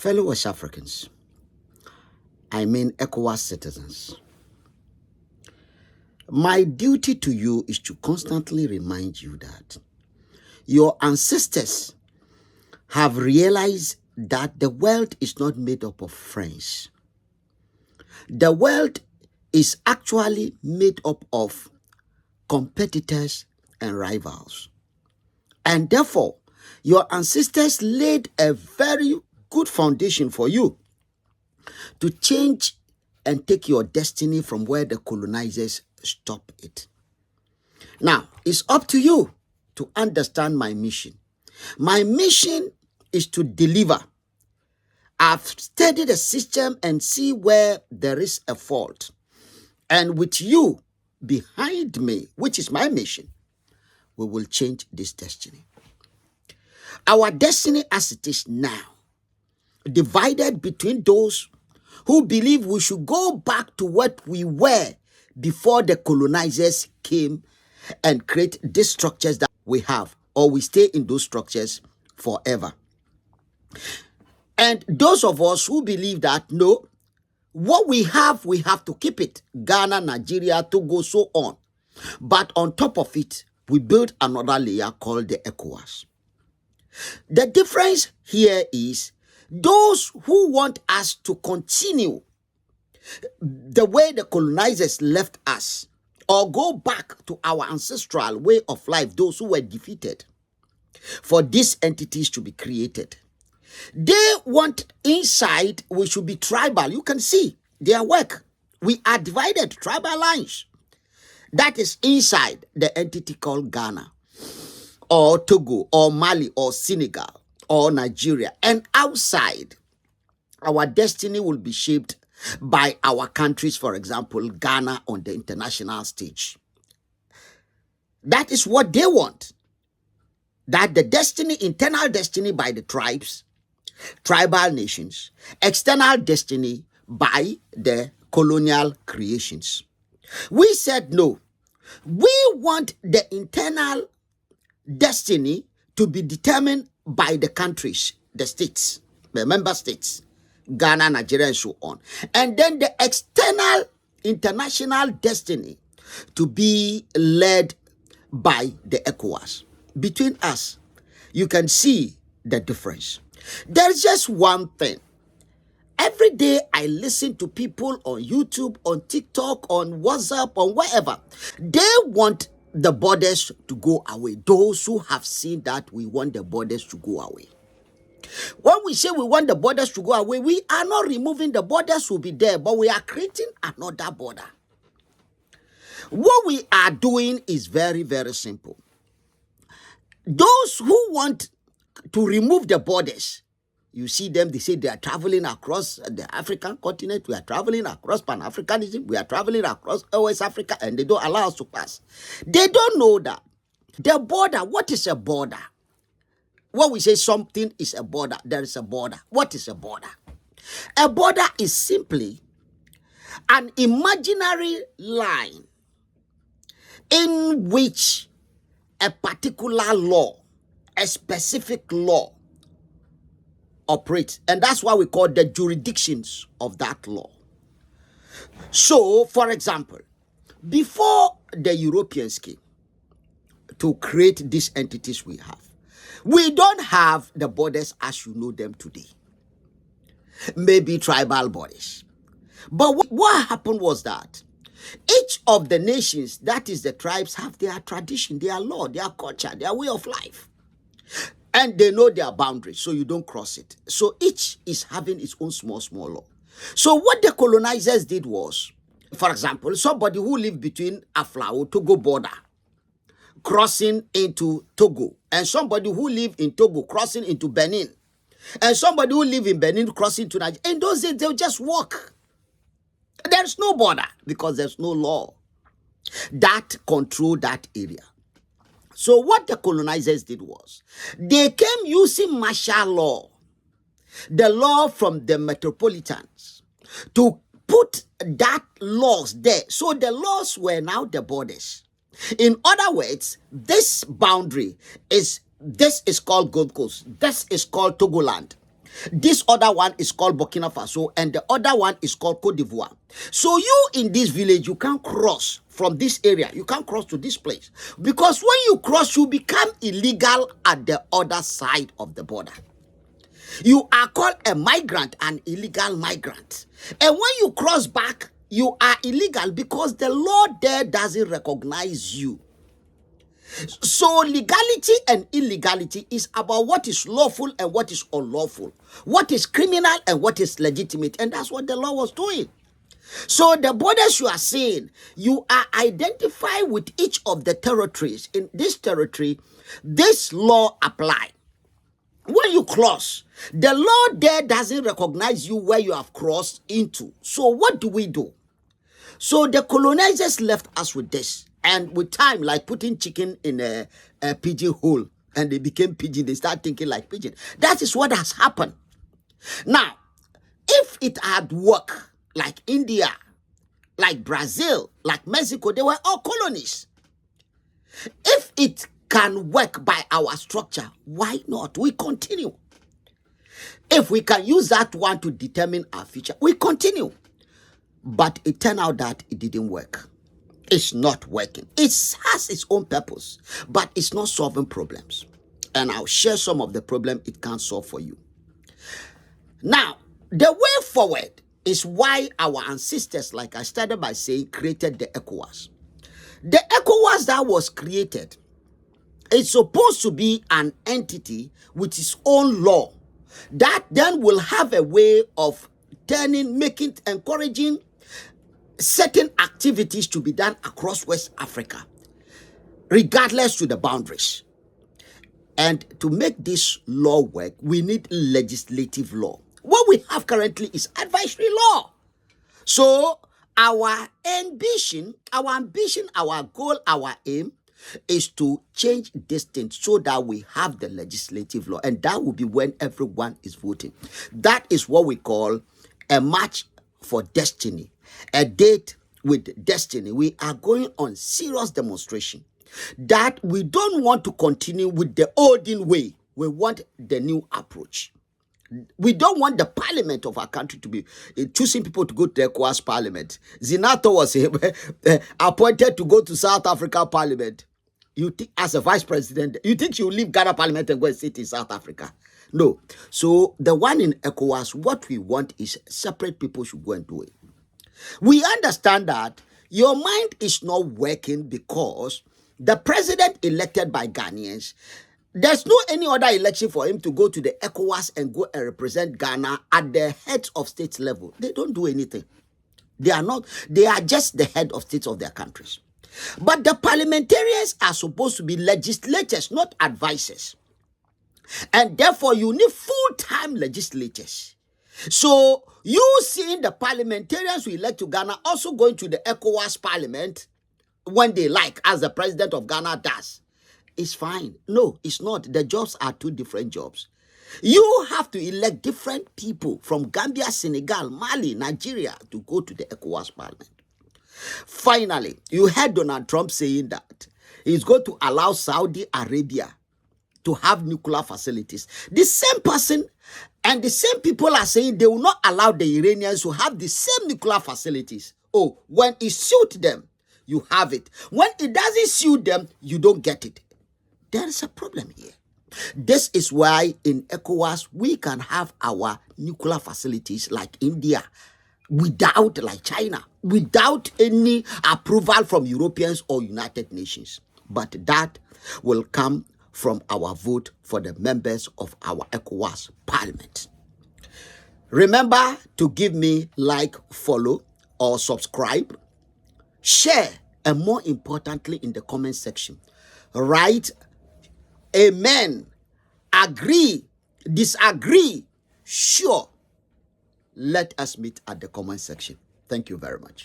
Fellow West Africans, I mean ECOWAS citizens, my duty to you is to constantly remind you that your ancestors have realized that the world is not made up of friends. The world is actually made up of competitors and rivals. And therefore, your ancestors laid a very good foundation for you to change and take your destiny from where the colonizers stop it. Now, it's up to you to understand my mission. My mission is to deliver. I've studied the system and see where there is a fault. And with you behind me, which is my mission, we will change this destiny. Our destiny as it is now, divided between those who believe we should go back to what we were before the colonizers came and create these structures that we have, or we stay in those structures forever. And those of us who believe that, no, what we have to keep it. Ghana, Nigeria, Togo, so on. But on top of it, we build another layer called the ECOWAS. The difference here is those who want us to continue the way the colonizers left us, or go back to our ancestral way of life, those who were defeated, for these entities to be created. They want inside we should be tribal. You can see their work. We are divided, tribal lines. That is inside the entity called Ghana, or Togo, or Mali, or Senegal, or Nigeria. And outside, our destiny will be shaped by our countries, for example, Ghana on the international stage. That is what they want. That the destiny, internal destiny by the tribes, tribal nations, external destiny by the colonial creations. We said no. We want the internal destiny to be determined by the countries, the states, the member states, Ghana, Nigeria, and so on. And then the external international destiny to be led by the ECOWAS. Between us, you can see the difference. There's just one thing. Every day I listen to people on YouTube, on TikTok, on WhatsApp, on wherever. They want the borders to go away. Those who have seen that we want the borders to go away. When we say we want the borders to go away, we are not removing the borders will be there, but we are creating another border. What we are doing is very, very simple. Those who want to remove the borders, you see them, they say they are traveling across the African continent, we are traveling across Pan-Africanism, we are traveling across West Africa, and they don't allow us to pass. They don't know that the border, what is a border? When we say something is a border, there is a border. What is a border? A border is simply an imaginary line in which a particular law, a specific law operates. And that's why we call the jurisdictions of that law. So, for example, before the Europeans came to create these entities we have, we don't have the borders as you know them today. Maybe tribal borders. But what happened was that each of the nations, that is the tribes, have their tradition, their law, their culture, their way of life. And they know their boundaries, so you don't cross it. So each is having its own small law. So what the colonizers did was, for example, somebody who lived between Aflao, Togo border, crossing into Togo, and somebody who lived in Togo crossing into Benin, and somebody who lived in Benin crossing to Nigeria. In those days, they'll just walk. There's no border because there's no law that control that area. So what the colonizers did was, they came using martial law, the law from the metropolitans, to put that laws there. So the laws were now the borders. In other words, this boundary is, this is called Gold Coast. This is called Togoland. This other one is called Burkina Faso, and the other one is called Cote d'Ivoire. So you in this village, you can't cross from this area. You can't cross to this place. Because when you cross, you become illegal at the other side of the border. You are called a migrant, an illegal migrant. And when you cross back, you are illegal because the law there doesn't recognize you. So legality and illegality is about what is lawful and what is unlawful, what is criminal and what is legitimate. And that's what the law was doing. So the borders you are saying, you are identified with each of the territories. In this territory, this law apply. When you cross, the law there doesn't recognize you where you have crossed into. So what do? So the colonizers left us with this. And with time, like putting chicken in a pigeon hole, and they became pigeon, they start thinking like pigeon. That is what has happened. Now, if it had worked like India, like Brazil, like Mexico, they were all colonies. If it can work by our structure, why not? We continue. If we can use that one to determine our future, we continue. But it turned out that it didn't work. It's not working. It has its own purpose, but it's not solving problems. And I'll share some of the problem it can solve for you. Now, the way forward is why our ancestors, like I started by saying, created the ECOWAS. The ECOWAS that was created is supposed to be an entity with its own law that then will have a way of encouraging certain activities to be done across West Africa, regardless to the boundaries. And to make this law work, we need legislative law. What we have currently is advisory law. So our ambition, our goal, our aim is to change this thing so that we have the legislative law. And that will be when everyone is voting. That is what we call a march for destiny. A date with destiny. We are going on serious demonstration that we don't want to continue with the olden way. We want the new approach. We don't want the parliament of our country to be choosing people to go to the ECOWAS parliament. Zinato was appointed to go to South Africa parliament. You think, as a vice president, you think you leave Ghana parliament and go and sit in South Africa? No. So the one in ECOWAS, what we want is separate people should go and do it. We understand that your mind is not working because the president elected by Ghanaians, there's no any other election for him to go to the ECOWAS and go and represent Ghana at the heads of state level. They don't do anything. They are just the head of states of their countries. But the parliamentarians are supposed to be legislators, not advisors. And therefore, you need full-time legislators. So, you seeing the parliamentarians who elect to Ghana also going to the ECOWAS parliament when they like, as the president of Ghana does, it's fine. No, it's not. The jobs are two different jobs. You have to elect different people from Gambia, Senegal, Mali, Nigeria to go to the ECOWAS parliament. Finally, you heard Donald Trump saying that he's going to allow Saudi Arabia to have nuclear facilities. The same person and the same people are saying they will not allow the Iranians to have the same nuclear facilities. Oh, when it suits them, you have it. When it doesn't suit them, you don't get it. There is a problem here. This is why in ECOWAS, we can have our nuclear facilities like India, without, like China, without any approval from Europeans or United Nations. But that will come from our vote for the members of our ECOWAS parliament. Remember to give me like, follow, or subscribe, share, and more importantly, in the comment section, write amen, agree, disagree, sure. Let us meet at the comment section. Thank you very much.